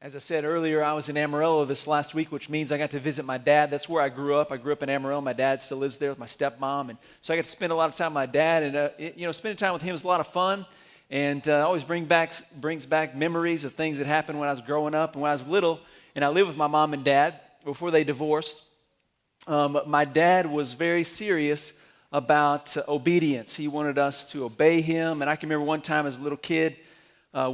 As I said earlier, I was in Amarillo this last week, which means I got to visit my dad. That's where I grew up. I grew up in Amarillo. My dad still lives there with my stepmom. And so I got to spend a lot of time with my dad. And, spending time with him is a lot of fun. And always brings back memories of things that happened when I was growing up and when I was little. And I lived with my mom and dad before they divorced. My dad was very serious about obedience. He wanted us to obey him. And I can remember one time as a little kid,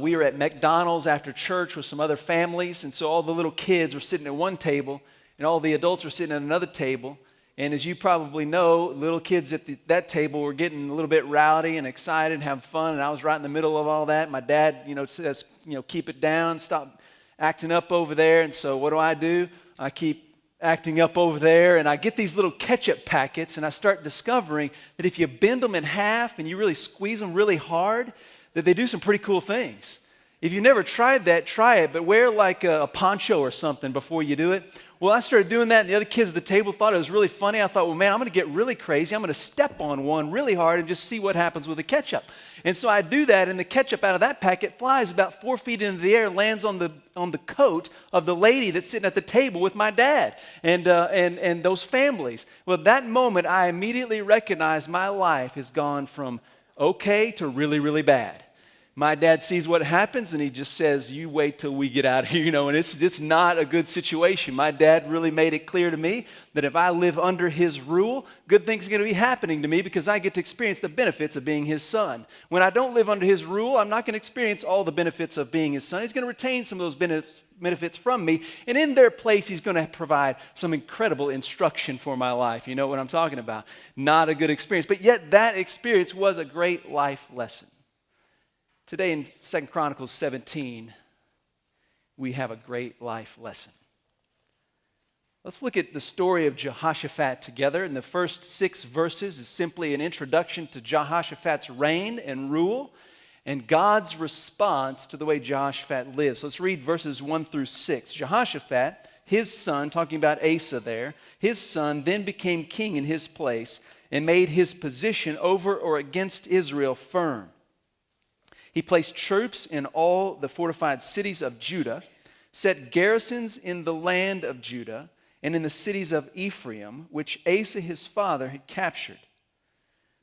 we were at McDonald's after church with some other families, and so all the little kids were sitting at one table, and all the adults were sitting at another table. And as you probably know, little kids at that table were getting a little bit rowdy and excited and having fun, and I was right in the middle of all that. My dad, says, keep it down, stop acting up over there. And so what do? I keep acting up over there, and I get these little ketchup packets, and I start discovering that if you bend them in half and you really squeeze them really hard, that they do some pretty cool things. If you've never tried that, try it, but wear like a poncho or something before you do it. Well, I started doing that, and the other kids at the table thought it was really funny. I thought, well, man, I'm going to get really crazy. I'm going to step on one really hard and just see what happens with the ketchup. And so I do that, and the ketchup out of that packet flies about 4 feet into the air, lands on the coat of the lady that's sitting at the table with my dad and those families. Well, at that moment, I immediately recognized my life has gone from okay to really, really bad. My dad sees what happens, and he just says, you wait till we get out of here, and it's not a good situation. My dad really made it clear to me that if I live under his rule, good things are going to be happening to me because I get to experience the benefits of being his son. When I don't live under his rule, I'm not going to experience all the benefits of being his son. He's going to retain some of those benefits from me, and in their place, he's going to provide some incredible instruction for my life. You know what I'm talking about? Not a good experience, but yet that experience was a great life lesson. Today in 2 Chronicles 17, we have a great life lesson. Let's look at the story of Jehoshaphat together. And the first 6 verses is simply an introduction to Jehoshaphat's reign and rule and God's response to the way Jehoshaphat lives. Let's read verses 1 through 6. Jehoshaphat, his son, talking about Asa there, his son then became king in his place and made his position over or against Israel firm. He placed troops in all the fortified cities of Judah, set garrisons in the land of Judah and in the cities of Ephraim, which Asa his father had captured.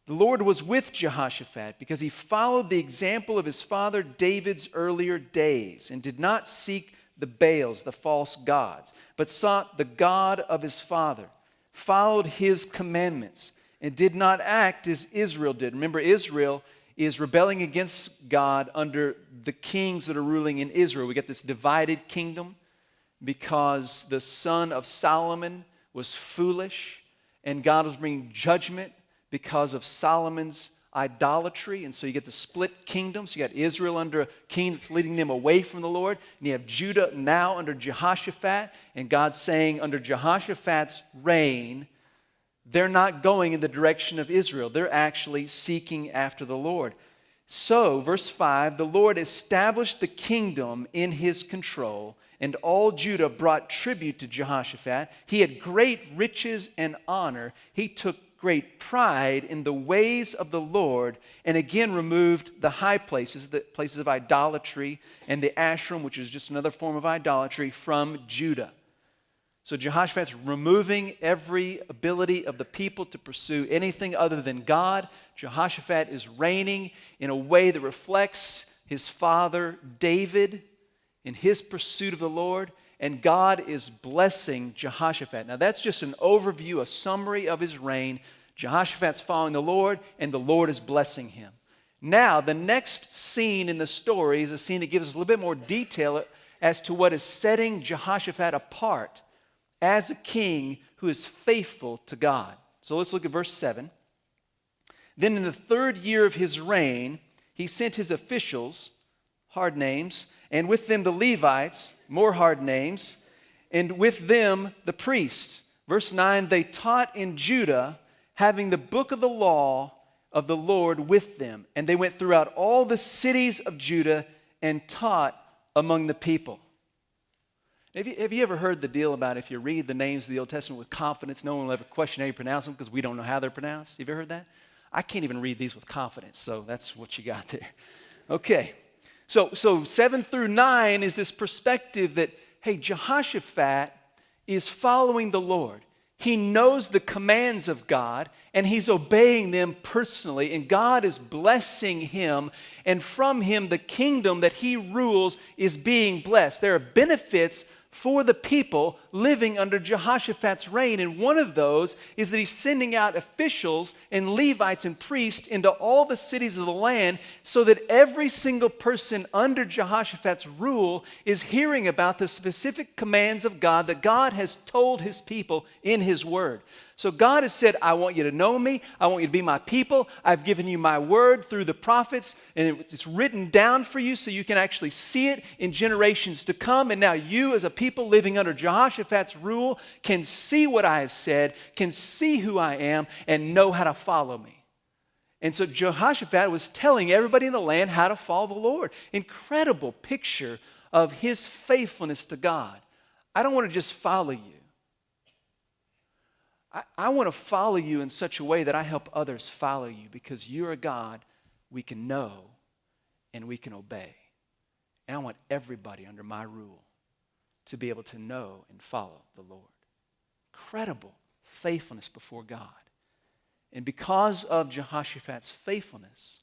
The Lord was with Jehoshaphat because he followed the example of his father David's earlier days and did not seek the Baals, the false gods, but sought the God of his father, followed his commandments, and did not act as Israel did. Remember, Israel is rebelling against God under the kings that are ruling in Israel. We get this divided kingdom because the son of Solomon was foolish, and God was bringing judgment because of Solomon's idolatry. And so you get the split kingdom. So you got Israel under a king that's leading them away from the Lord, and you have Judah now under Jehoshaphat, and God's saying under Jehoshaphat's reign, they're not going in the direction of Israel. They're actually seeking after the Lord. So, verse 5, the Lord established the kingdom in his control, and all Judah brought tribute to Jehoshaphat. He had great riches and honor. He took great pride in the ways of the Lord, and again removed the high places, the places of idolatry, and the ashram, which is just another form of idolatry, from Judah. So Jehoshaphat's removing every ability of the people to pursue anything other than God. Jehoshaphat is reigning in a way that reflects his father David in his pursuit of the Lord, and God is blessing Jehoshaphat. Now that's just an overview, a summary of his reign. Jehoshaphat's following the Lord, and the Lord is blessing him. Now the next scene in the story is a scene that gives us a little bit more detail as to what is setting Jehoshaphat apart as a king who is faithful to God. So let's look at verse 7. Then in the 3rd year of his reign, he sent his officials, hard names, and with them the Levites, more hard names, and with them the priests. Verse 9, they taught in Judah, having the book of the law of the Lord with them. And they went throughout all the cities of Judah and taught among the people. Have you ever heard the deal about if you read the names of the Old Testament with confidence, no one will ever question how you pronounce them because we don't know how they're pronounced? Have you ever heard that? I can't even read these with confidence, so that's what you got there. Okay, So 7 through 9 is this perspective that, hey, Jehoshaphat is following the Lord. He knows the commands of God, and he's obeying them personally, and God is blessing him, and from him the kingdom that he rules is being blessed. There are benefits for the people living under Jehoshaphat's reign, and one of those is that he's sending out officials and Levites and priests into all the cities of the land so that every single person under Jehoshaphat's rule is hearing about the specific commands of God that God has told his people in his word. So God has said, I want you to know me. I want you to be my people. I've given you my word through the prophets, and it's written down for you so you can actually see it in generations to come. And now you as a people living under Jehoshaphat's rule can see what I have said, can see who I am, and know how to follow me. And so Jehoshaphat was telling everybody in the land how to follow the Lord. Incredible picture of his faithfulness to God. I don't want to just follow you. I want to follow you in such a way that I help others follow you because you're a God we can know and we can obey. And I want everybody under my rule to be able to know and follow the Lord. Incredible faithfulness before God. And because of Jehoshaphat's faithfulness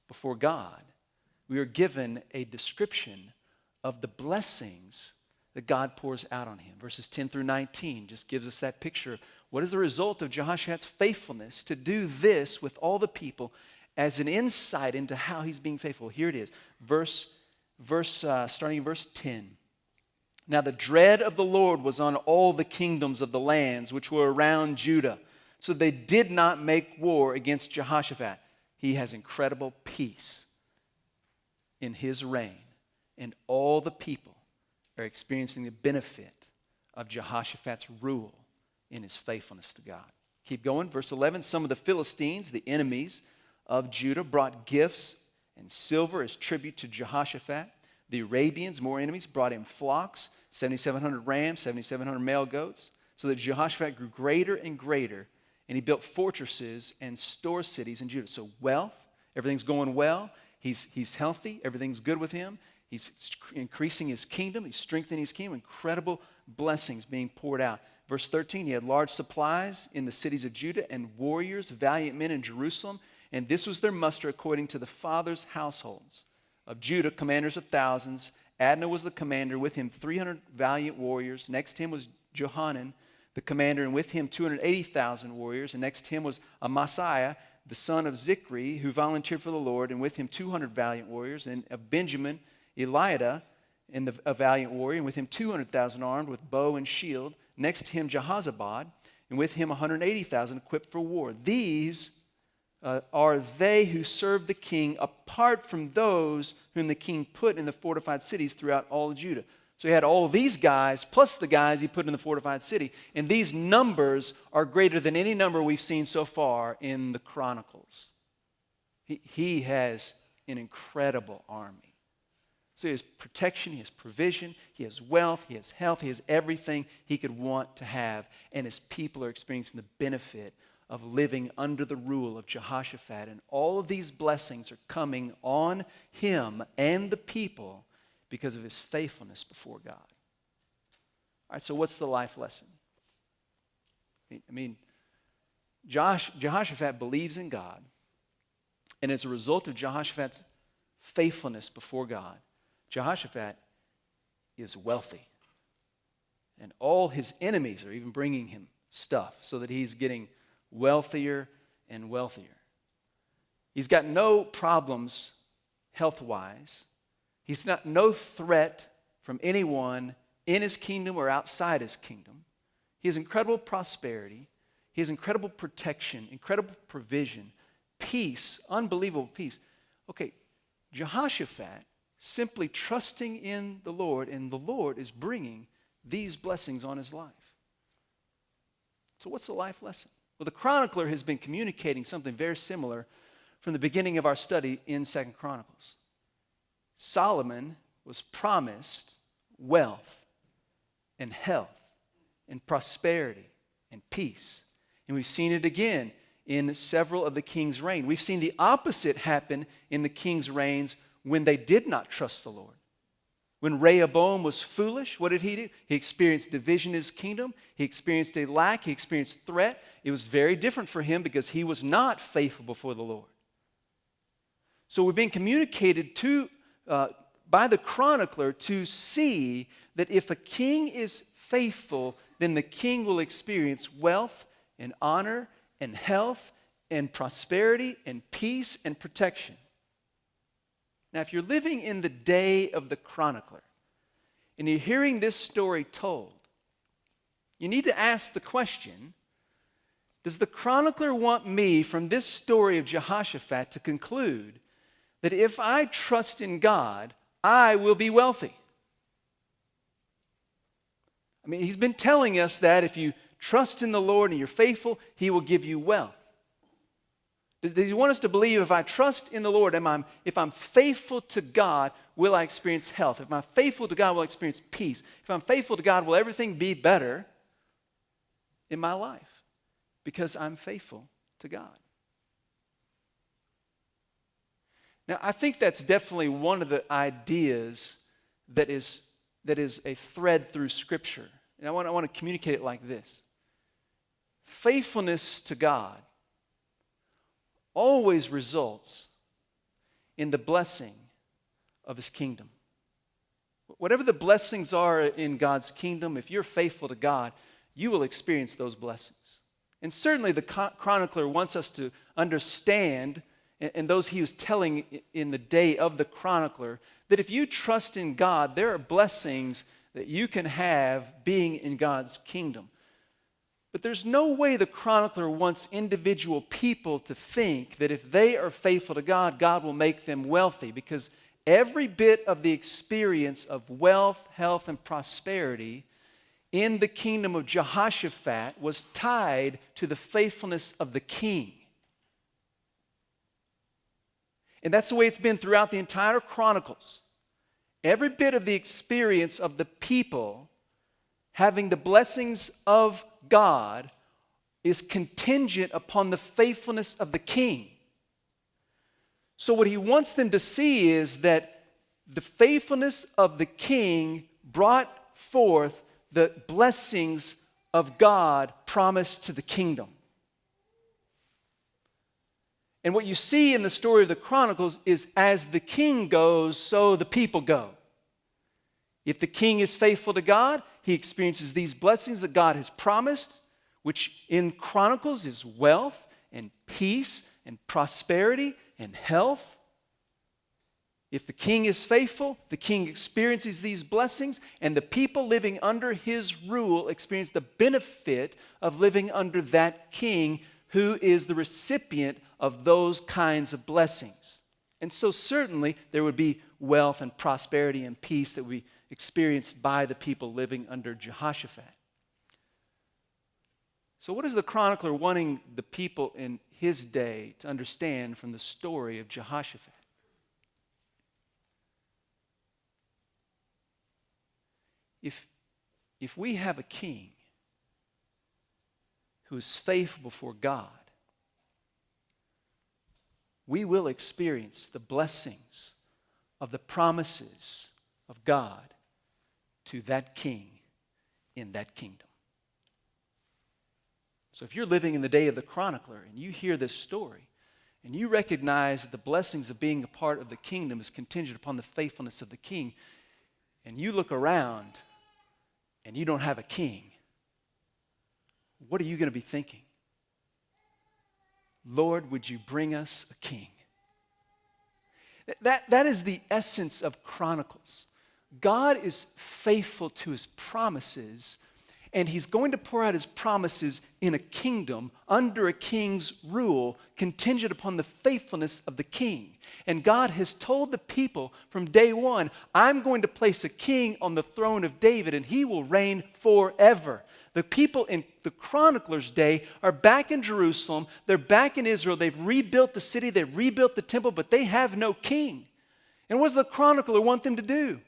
before God, we are given a description of the blessings that God pours out on him. Verses 10 through 19 just gives us that picture. What is the result of Jehoshaphat's faithfulness to do this with all the people as an insight into how he's being faithful? Here it is, starting in verse 10. Now the dread of the Lord was on all the kingdoms of the lands which were around Judah, so they did not make war against Jehoshaphat. He has incredible peace in his reign, and all the people are experiencing the benefit of Jehoshaphat's rule in his faithfulness to God. Keep going, verse 11. Some of the Philistines, the enemies of Judah, brought gifts and silver as tribute to Jehoshaphat. The Arabians, more enemies, brought him flocks, 7,700 rams, 7,700 male goats, so that Jehoshaphat grew greater and greater, and he built fortresses and store cities in Judah. So wealth, everything's going well. He's healthy. Everything's good with him. He's increasing his kingdom. He's strengthening his kingdom. Incredible blessings being poured out. Verse 13, he had large supplies in the cities of Judah and warriors, valiant men in Jerusalem. And this was their muster according to the fathers' households. Of Judah, commanders of thousands. Adnah was the commander, with him 300 valiant warriors. Next to him was Johanan, the commander, and with him 280,000 warriors. And next to him was Amasiah, the son of Zichri, who volunteered for the Lord, and with him 200 valiant warriors. And of Benjamin, Eliada, a valiant warrior, and with him 200,000 armed with bow and shield. Next to him, Jehozabad, and with him 180,000 equipped for war. These are they who served the king apart from those whom the king put in the fortified cities throughout all of Judah. So he had all these guys, plus the guys he put in the fortified city. And these numbers are greater than any number we've seen so far in the Chronicles. He has an incredible army. So he has protection, he has provision, he has wealth, he has health, he has everything he could want to have. And his people are experiencing the benefit of living under the rule of Jehoshaphat. And all of these blessings are coming on him and the people because of his faithfulness before God. All right, so what's the life lesson? I mean, Jehoshaphat believes in God. And as a result of Jehoshaphat's faithfulness before God, Jehoshaphat is wealthy. And all his enemies are even bringing him stuff so that he's getting wealthier and wealthier. He's got no problems health-wise. He's got no threat from anyone in his kingdom or outside his kingdom. He has incredible prosperity. He has incredible protection, incredible provision, peace, unbelievable peace. Okay, Jehoshaphat simply trusting in the Lord, and the Lord is bringing these blessings on his life. So what's the life lesson? Well, the chronicler has been communicating something very similar from the beginning of our study in 2 Chronicles. Solomon was promised wealth and health and prosperity and peace. And we've seen it again in several of the king's reign. We've seen the opposite happen in the king's reigns when they did not trust the Lord. When Rehoboam was foolish, what did he do? He experienced division in his kingdom. He experienced a lack. He experienced threat. It was very different for him because he was not faithful before the Lord. So we're being communicated to by the chronicler to see that if a king is faithful, then the king will experience wealth and honor and health and prosperity and peace and protection. Now, if you're living in the day of the chronicler and you're hearing this story told, you need to ask the question, does the chronicler want me from this story of Jehoshaphat to conclude that if I trust in God, I will be wealthy? I mean, he's been telling us that if you trust in the Lord and you're faithful, he will give you wealth. Does he want us to believe if I trust in the Lord, if I'm faithful to God, will I experience health? If I'm faithful to God, will I experience peace? If I'm faithful to God, will everything be better in my life? Because I'm faithful to God. Now, I think that's definitely one of the ideas that is a thread through Scripture. And I want to communicate it like this. Faithfulness to God always results in the blessing of His kingdom. Whatever the blessings are in God's kingdom, if you're faithful to God, you will experience those blessings. And certainly the chronicler wants us to understand, and those he was telling in the day of the chronicler, that if you trust in God, there are blessings that you can have being in God's kingdom. But there's no way the chronicler wants individual people to think that if they are faithful to God, God will make them wealthy, because every bit of the experience of wealth, health, and prosperity in the kingdom of Jehoshaphat was tied to the faithfulness of the king. And that's the way it's been throughout the entire Chronicles. Every bit of the experience of the people having the blessings of God is contingent upon the faithfulness of the king. So what he wants them to see is that the faithfulness of the king brought forth the blessings of God promised to the kingdom. And what you see in the story of the Chronicles is as the king goes, so the people go. If the king is faithful to God, he experiences these blessings that God has promised, which in Chronicles is wealth and peace and prosperity and health. If the king is faithful, the king experiences these blessings, and the people living under his rule experience the benefit of living under that king who is the recipient of those kinds of blessings. And so certainly there would be wealth and prosperity and peace that we experienced by the people living under Jehoshaphat. So what is the chronicler wanting the people in his day to understand from the story of Jehoshaphat? If we have a king who is faithful before God, we will experience the blessings of the promises of God to that king in that kingdom. So if you're living in the day of the chronicler and you hear this story and you recognize that the blessings of being a part of the kingdom is contingent upon the faithfulness of the king, and you look around and you don't have a king, what are you going to be thinking? Lord, would you bring us a king? That is the essence of Chronicles. God is faithful to his promises, and he's going to pour out his promises in a kingdom under a king's rule, contingent upon the faithfulness of the king. And God has told the people from day one, I'm going to place a king on the throne of David, and he will reign forever. The people in the chronicler's day are back in Jerusalem. They're back in Israel. They've rebuilt the city. They've rebuilt the temple, but they have no king. And what does the chronicler want them to do?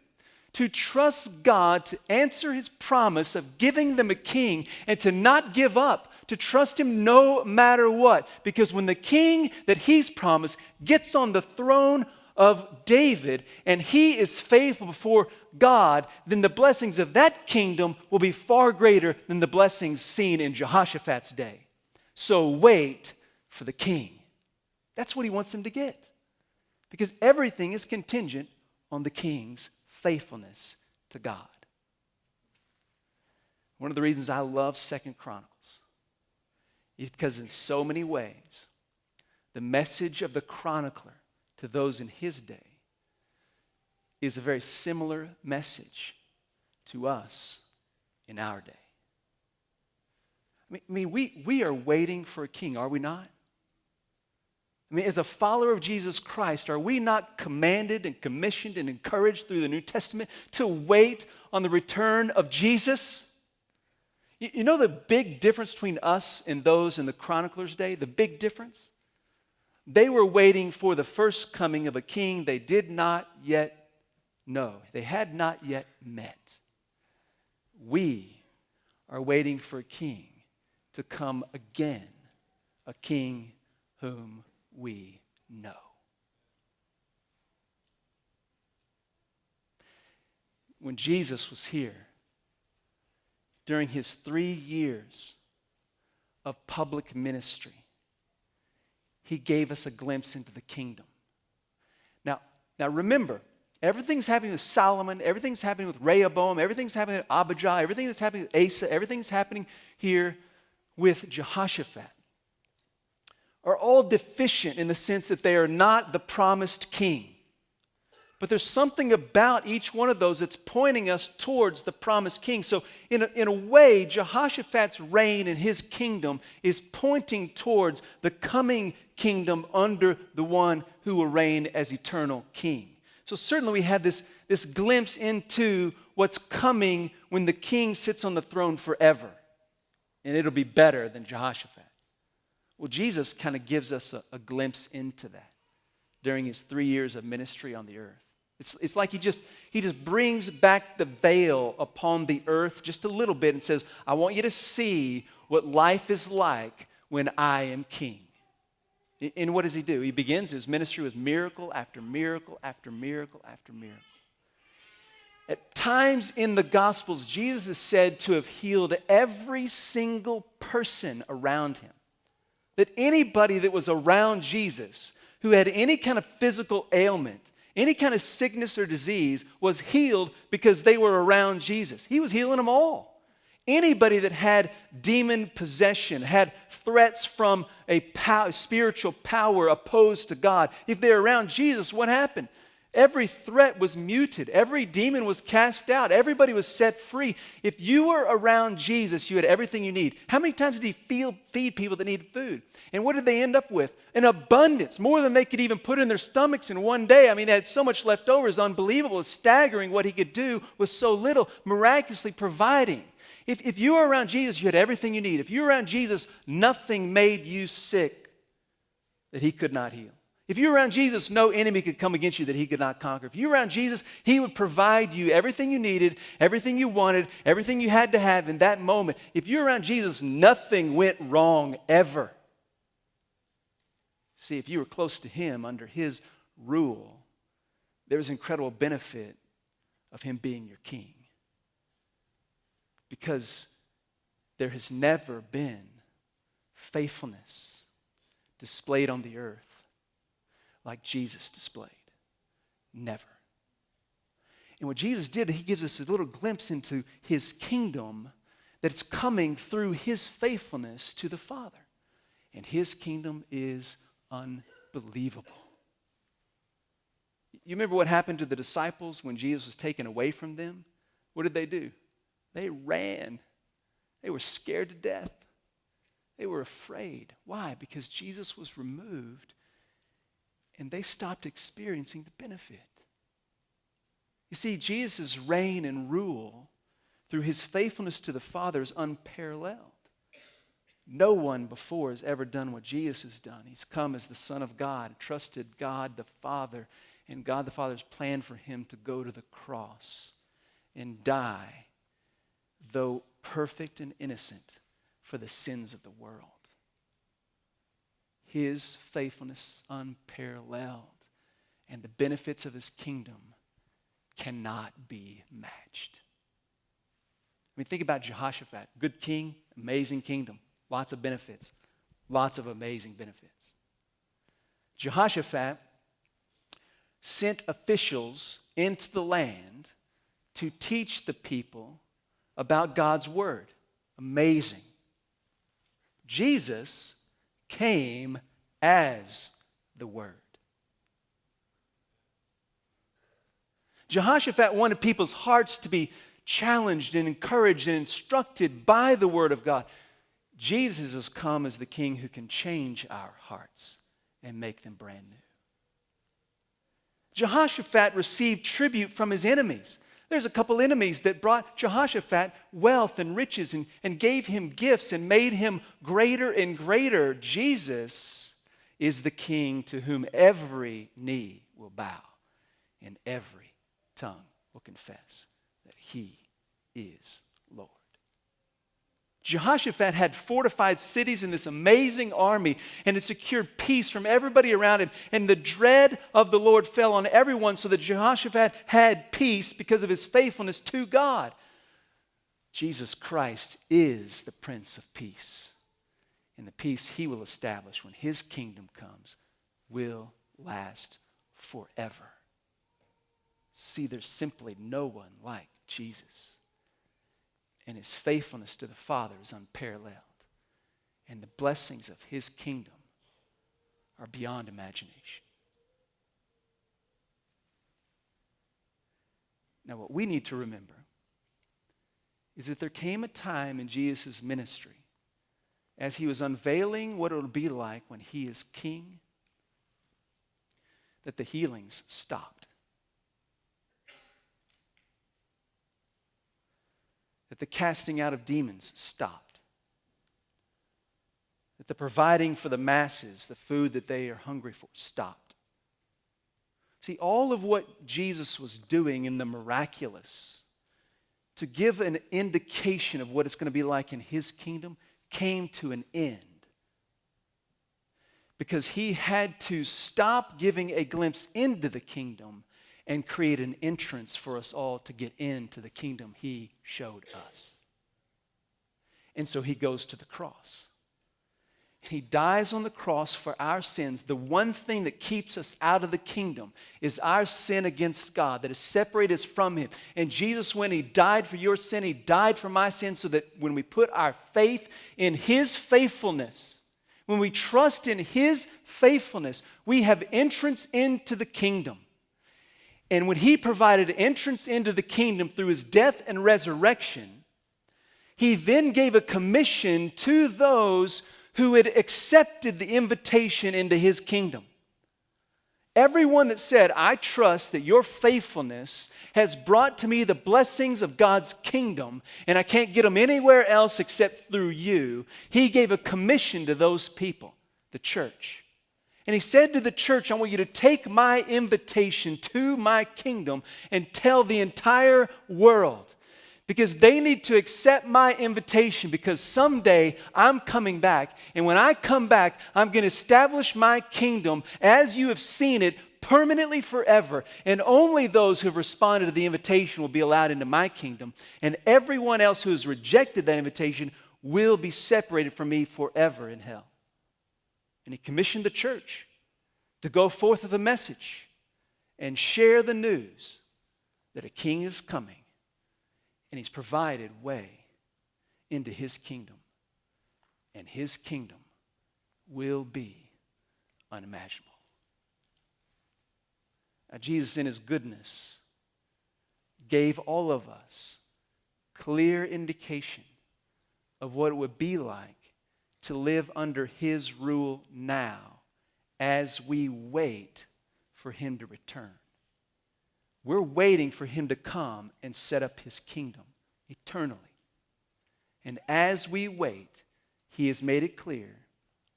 To trust God to answer his promise of giving them a king, and to not give up, to trust him no matter what. Because when the king that he's promised gets on the throne of David, and he is faithful before God, then the blessings of that kingdom will be far greater than the blessings seen in Jehoshaphat's day. So wait for the king. That's what he wants them to get. Because everything is contingent on the king's faithfulness to God. One of the reasons I love 2 Chronicles is because in so many ways, the message of the chronicler to those in his day is a very similar message to us in our day. I mean, we are waiting for a king, are we not? I mean, as a follower of Jesus Christ, are we not commanded and commissioned and encouraged through the New Testament to wait on the return of Jesus? You know the big difference between us and those in the chronicler's day? The big difference? They were waiting for the first coming of a king they did not yet know. They had not yet met. We are waiting for a king to come again, a king whom we know. When Jesus was here, during his 3 years of public ministry, he gave us a glimpse into the kingdom. Now remember, everything's happening with Solomon, everything's happening with Rehoboam, everything's happening with Abijah, everything that's happening with Asa, everything's happening here with Jehoshaphat, are all deficient in the sense that they are not the promised king. But there's something about each one of those that's pointing us towards the promised king. So in a way, Jehoshaphat's reign and his kingdom is pointing towards the coming kingdom under the one who will reign as eternal king. So certainly we have this glimpse into what's coming when the king sits on the throne forever. And it'll be better than Jehoshaphat. Well, Jesus kind of gives us a glimpse into that during his 3 years of ministry on the earth. It's like he just brings back the veil upon the earth just a little bit and says, I want you to see what life is like when I am king. And what does he do? He begins his ministry with miracle after miracle after miracle after miracle. At times in the Gospels, Jesus is said to have healed every single person around him. That anybody that was around Jesus who had any kind of physical ailment, any kind of sickness or disease, was healed because they were around Jesus. He was healing them all. Anybody that had demon possession, had threats from a spiritual power opposed to God, if they're around Jesus, what happened? Every threat was muted. Every demon was cast out. Everybody was set free. If you were around Jesus, you had everything you need. How many times did he feed people that needed food? And what did they end up with? An abundance, more than they could even put in their stomachs in one day. I mean, they had so much left over. It's unbelievable. It's staggering what he could do with so little, miraculously providing. If you were around Jesus, you had everything you need. If you were around Jesus, nothing made you sick that he could not heal. If you were around Jesus, no enemy could come against you that he could not conquer. If you were around Jesus, he would provide you everything you needed, everything you wanted, everything you had to have in that moment. If you were around Jesus, nothing went wrong ever. See, if you were close to him under his rule, there was incredible benefit of him being your king. Because there has never been faithfulness displayed on the earth like Jesus displayed. Never. And what Jesus did, he gives us a little glimpse into his kingdom that's coming through his faithfulness to the Father. And his kingdom is unbelievable. You remember what happened to the disciples when Jesus was taken away from them? What did they do? They ran. They were scared to death. They were afraid. Why? Because Jesus was removed and they stopped experiencing the benefit. You see, Jesus' reign and rule through his faithfulness to the Father is unparalleled. No one before has ever done what Jesus has done. He's come as the Son of God, trusted God the Father, and God the Father's plan for him to go to the cross and die, though perfect and innocent, for the sins of the world. His faithfulness is unparalleled. and the benefits of his kingdom cannot be matched. I mean, think about Jehoshaphat. Good king, amazing kingdom, lots of benefits, lots of amazing benefits. Jehoshaphat sent officials into the land to teach the people about God's word. Amazing. Jesus came as the word. Jehoshaphat wanted people's hearts to be challenged and encouraged and instructed by the word of God. Jesus has come as the king who can change our hearts and make them brand new. Jehoshaphat received tribute from his enemies. There's a couple enemies that brought Jehoshaphat wealth and riches and gave him gifts and made him greater and greater. Jesus is the king to whom every knee will bow and every tongue will confess that he is Lord. Jehoshaphat had fortified cities in this amazing army, and it secured peace from everybody around him. And the dread of the Lord fell on everyone, so that Jehoshaphat had peace because of his faithfulness to God. Jesus Christ is the Prince of Peace. And the peace he will establish when his kingdom comes will last forever. See, there's simply no one like Jesus. And his faithfulness to the Father is unparalleled. And the blessings of his kingdom are beyond imagination. Now, what we need to remember is that there came a time in Jesus' ministry, as he was unveiling what it will be like when he is king, that the healings stopped. That the casting out of demons stopped. That the providing for the masses, the food that they are hungry for, stopped. See, all of what Jesus was doing in the miraculous to give an indication of what it's going to be like in his kingdom came to an end. Because he had to stop giving a glimpse into the kingdom and create an entrance for us all to get into the kingdom he showed us. And so he goes to the cross. He dies on the cross for our sins. The one thing that keeps us out of the kingdom is our sin against God, that has separated us from him. And Jesus, when he died for your sin, he died for my sin, so that when we put our faith in his faithfulness, when we trust in his faithfulness, we have entrance into the kingdom. And when he provided entrance into the kingdom through his death and resurrection, he then gave a commission to those who had accepted the invitation into his kingdom. Everyone that said, I trust that your faithfulness has brought to me the blessings of God's kingdom, and I can't get them anywhere else except through you, he gave a commission to those people, the church. And he said to the church, I want you to take my invitation to my kingdom and tell the entire world. Because they need to accept my invitation, because someday I'm coming back. And when I come back, I'm going to establish my kingdom as you have seen it permanently forever. And only those who have responded to the invitation will be allowed into my kingdom. And everyone else who has rejected that invitation will be separated from me forever in hell. And he commissioned the church to go forth with a message and share the news that a king is coming, and he's provided way into his kingdom, and his kingdom will be unimaginable. Now, Jesus, in his goodness, gave all of us clear indication of what it would be like to live under his rule now as we wait for him to return. We're waiting for him to come and set up his kingdom eternally. And as we wait, he has made it clear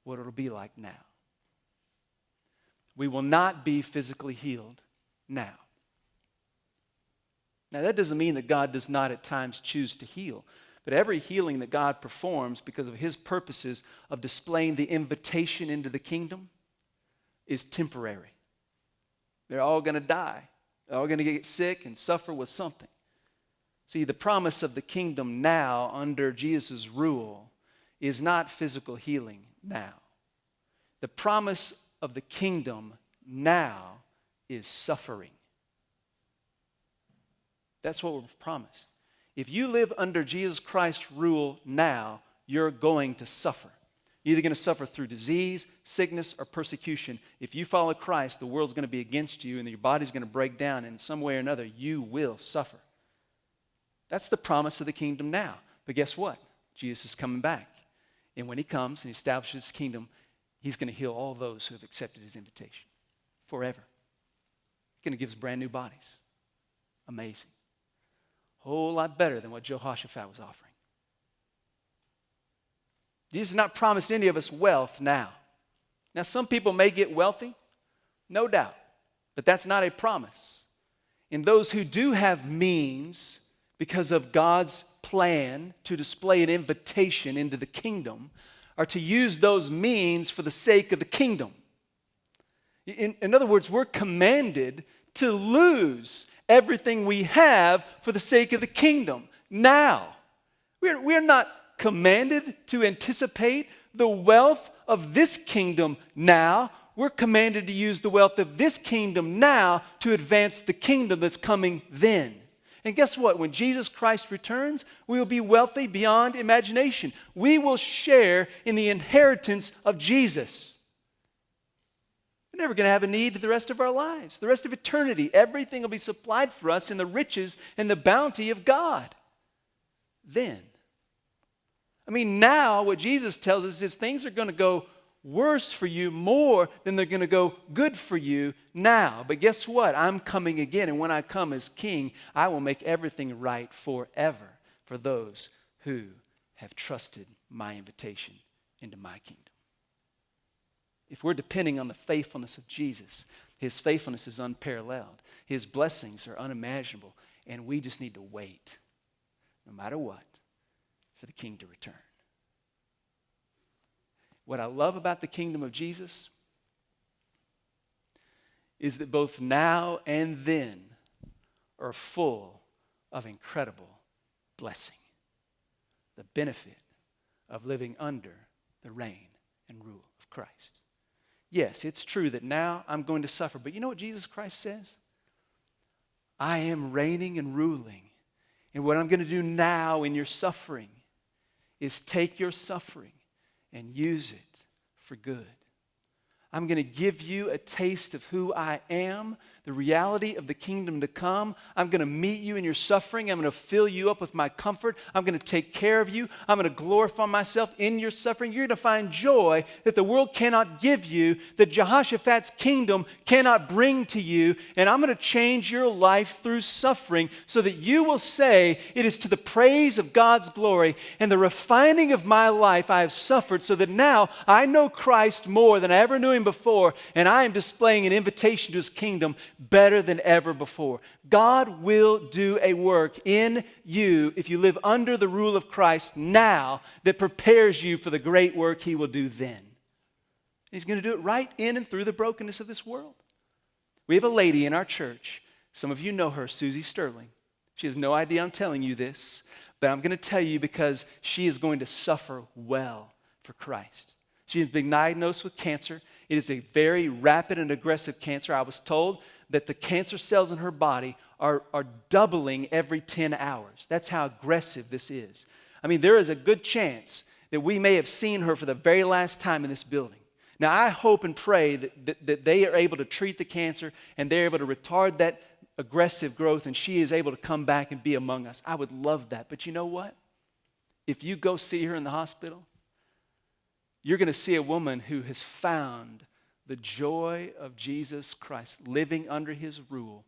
what it'll be like now. We will not be physically healed now. Now, that doesn't mean that God does not at times choose to heal. But every healing that God performs because of his purposes of displaying the invitation into the kingdom is temporary. They're all going to die. They're all going to get sick and suffer with something. See, the promise of the kingdom now under Jesus' rule is not physical healing now. The promise of the kingdom now is suffering. That's what we're promised. If you live under Jesus Christ's rule now, you're going to suffer. You're either going to suffer through disease, sickness, or persecution. If you follow Christ, the world's going to be against you and your body's going to break down, and in some way or another, you will suffer. That's the promise of the kingdom now. But guess what? Jesus is coming back. And when he comes and he establishes his kingdom, he's going to heal all those who have accepted his invitation forever. He's going to give us brand new bodies. Amazing. A whole lot better than what Jehoshaphat was offering. Jesus has not promised any of us wealth now. Now, some people may get wealthy, no doubt, but that's not a promise. And those who do have means, because of God's plan to display an invitation into the kingdom, are to use those means for the sake of the kingdom. In other words, we're commanded to lose everything we have for the sake of the kingdom now. We're not commanded to anticipate the wealth of this kingdom now. We're commanded to use the wealth of this kingdom now to advance the kingdom that's coming then. And guess what? When Jesus Christ returns, we will be wealthy beyond imagination. We will share in the inheritance of Jesus. We're never going to have a need the rest of our lives, the rest of eternity. Everything will be supplied for us in the riches and the bounty of God. Then. I mean, now what Jesus tells us is things are going to go worse for you more than they're going to go good for you now. But guess what? I'm coming again, and when I come as king, I will make everything right forever for those who have trusted my invitation into my kingdom. If we're depending on the faithfulness of Jesus, his faithfulness is unparalleled. His blessings are unimaginable, and we just need to wait, no matter what, for the king to return. What I love about the kingdom of Jesus is that both now and then are full of incredible blessing. The benefit of living under the reign and rule of Christ. Yes, it's true that now I'm going to suffer, but you know what Jesus Christ says? I am reigning and ruling, and what I'm going to do now in your suffering is take your suffering and use it for good. I'm going to give you a taste of who I am, the reality of the kingdom to come. I'm going to meet you in your suffering. I'm going to fill you up with my comfort. I'm going to take care of you. I'm going to glorify myself in your suffering. You're going to find joy that the world cannot give you, that Jehoshaphat's kingdom cannot bring to you. And I'm going to change your life through suffering so that you will say, it is to the praise of God's glory and the refining of my life I have suffered, so that now I know Christ more than I ever knew him before, and I am displaying an invitation to his kingdom better than ever before. God will do a work in you if you live under the rule of Christ now that prepares you for the great work he will do then. He's going to do it right in and through the brokenness of this world. We have a lady in our church. Some of you know her, Susie Sterling. She has no idea I'm telling you this, but I'm going to tell you because she is going to suffer well for Christ. She has been diagnosed with cancer. It is a very rapid and aggressive cancer. I was told that the cancer cells in her body are doubling every 10 hours. That's how aggressive this is. I mean, there is a good chance that we may have seen her for the very last time in this building. Now, I hope and pray that they are able to treat the cancer and they're able to retard that aggressive growth and she is able to come back and be among us. I would love that. But you know what? If you go see her in the hospital, you're going to see a woman who has found the joy of Jesus Christ living under his rule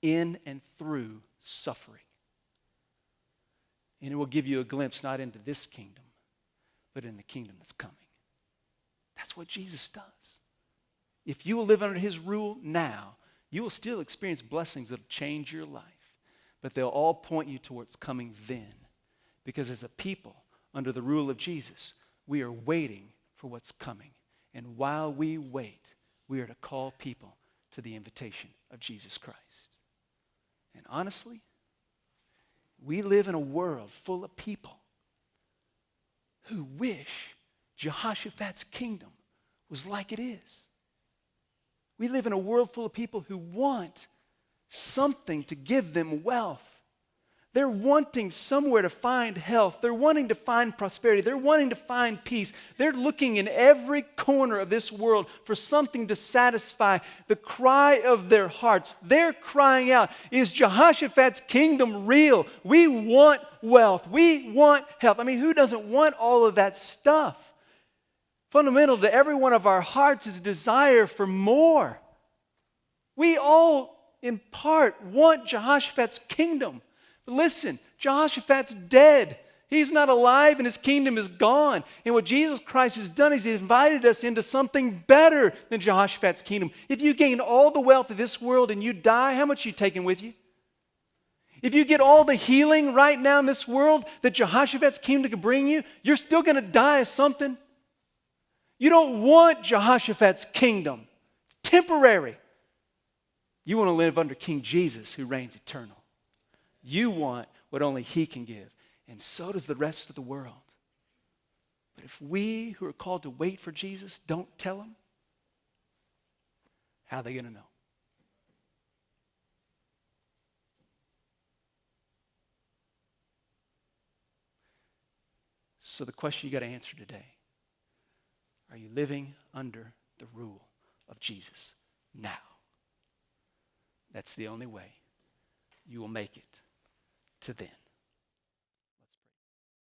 in and through suffering. And it will give you a glimpse not into this kingdom, but in the kingdom that's coming. That's what Jesus does. If you will live under his rule now, you will still experience blessings that will change your life, but they'll all point you towards coming then. Because as a people under the rule of Jesus, we are waiting for what's coming. And while we wait, we are to call people to the invitation of Jesus Christ. And honestly, we live in a world full of people who wish Jehoshaphat's kingdom was like it is. We live in a world full of people who want something to give them wealth. They're wanting somewhere to find health. They're wanting to find prosperity. They're wanting to find peace. They're looking in every corner of this world for something to satisfy the cry of their hearts. They're crying out, is Jehoshaphat's kingdom real? We want wealth. We want health. I mean, who doesn't want all of that stuff? Fundamental to every one of our hearts is a desire for more. We all, in part, want Jehoshaphat's kingdom. But listen, Jehoshaphat's dead. He's not alive and his kingdom is gone. And what Jesus Christ has done is he invited us into something better than Jehoshaphat's kingdom. If you gain all the wealth of this world and you die, how much are you taking with you? If you get all the healing right now in this world that Jehoshaphat's kingdom can bring you, you're still going to die of something. You don't want Jehoshaphat's kingdom. It's temporary. You want to live under King Jesus who reigns eternal. You want what only he can give. And so does the rest of the world. But if we who are called to wait for Jesus don't tell him, how are they going to know? So the question you got to answer today, are you living under the rule of Jesus now? That's the only way you will make it to then.